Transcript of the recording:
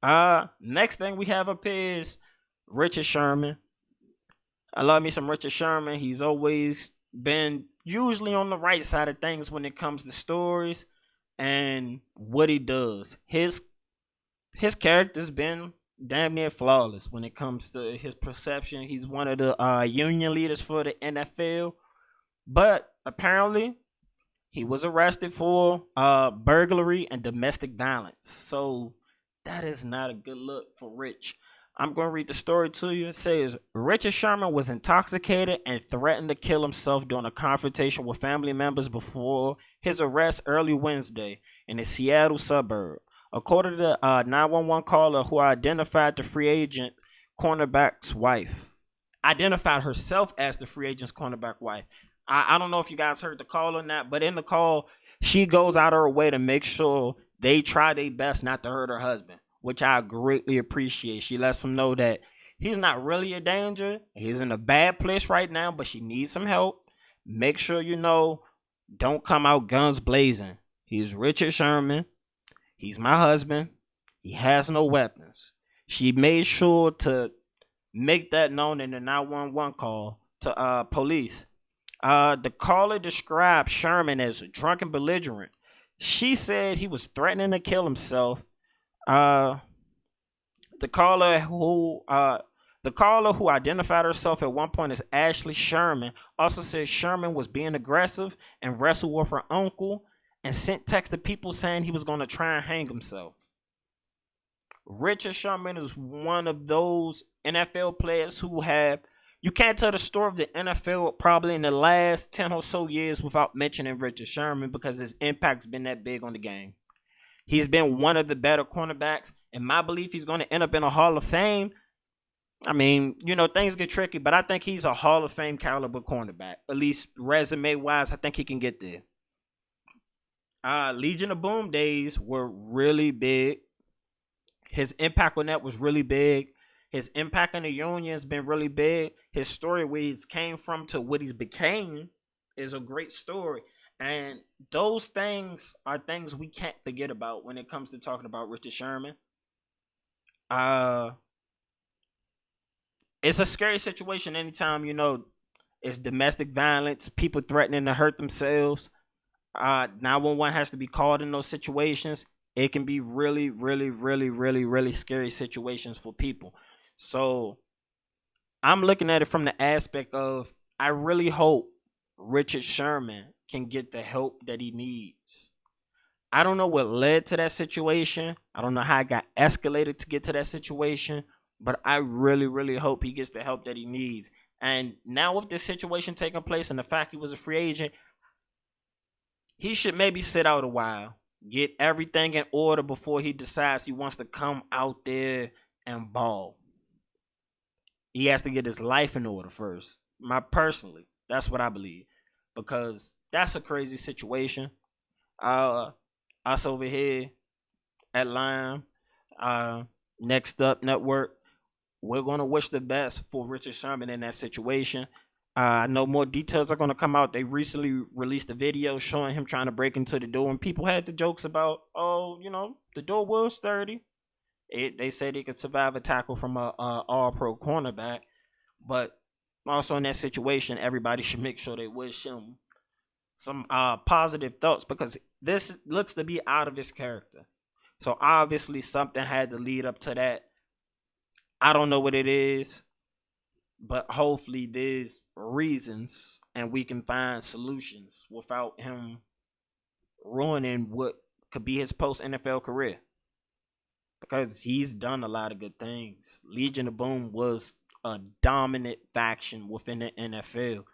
Next thing we have up here is Richard Sherman. I love me some Richard Sherman. He's always been usually on the right side of things when it comes to stories and what he does. His character's been damn near flawless when it comes to his perception. He's one of the union leaders for the NFL, but apparently he was arrested for burglary and domestic violence. So that is not a good look for Rich. I'm going to read the story to you. It says Richard Sherman was intoxicated and threatened to kill himself during a confrontation with family members before his arrest early Wednesday in a Seattle suburb. According to the 911 caller who identified the free agent cornerback's wife, identified herself as the free agent's cornerback wife. I don't know if you guys heard the call on that, but in the call, she goes out of her way to make sure they try their best not to hurt her husband, which I greatly appreciate. She lets him know that he's not really a danger. He's in a bad place right now, but she needs some help. Make sure you know, don't come out guns blazing. He's Richard Sherman. He's my husband. He has no weapons. She made sure to make that known in the 911 call to police. The caller described Sherman as drunk and belligerent. She said he was threatening to kill himself. Uh, the caller who identified herself at one point as Ashley Sherman also said Sherman was being aggressive and wrestled with her uncle and sent texts to people saying he was going to try and hang himself. Richard Sherman is one of those NFL players who have you can't tell the story of the NFL probably in the last 10 or so years without mentioning Richard Sherman because his impact's been that big on the game. He's been one of the better cornerbacks. In my belief, he's going to end up in a Hall of Fame. I mean, things get tricky, but I think he's a Hall of Fame caliber cornerback. At least resume-wise, I think he can get there. Legion of Boom days were really big. His impact on that was really big. His impact on the union has been really big. His story, where he's came from to what he's became, is a great story. And those things are things we can't forget about when it comes to talking about Richard Sherman. Uh, it's a scary situation anytime, it's domestic violence, people threatening to hurt themselves. 911 has to be called in those situations. It can be really, really, really, really, really scary situations for people. So I'm looking at it from the aspect of I really hope Richard Sherman can get the help that he needs. I don't know what led to that situation. I don't know how it got escalated to get to that situation, but I really, really hope he gets the help that he needs. And now with this situation taking place and the fact he was a free agent, he should maybe sit out a while, get everything in order before he decides he wants to come out there and ball. He has to get his life in order first. That's what I believe, because that's a crazy situation. Uh, us over here at Lime, Next Up Network, we're gonna wish the best for Richard Sherman in that situation. I know more details are gonna come out. They recently released a video showing him trying to break into the door, and people had the jokes about, oh, the door was sturdy. They said he could survive a tackle from a all-pro cornerback, but also in that situation, everybody should make sure they wish him some positive thoughts because this looks to be out of his character. So obviously something had to lead up to that. I don't know what it is, but hopefully there's reasons and we can find solutions without him ruining what could be his post NFL career. Because he's done a lot of good things. Legion of Boom was a dominant faction within the NFL.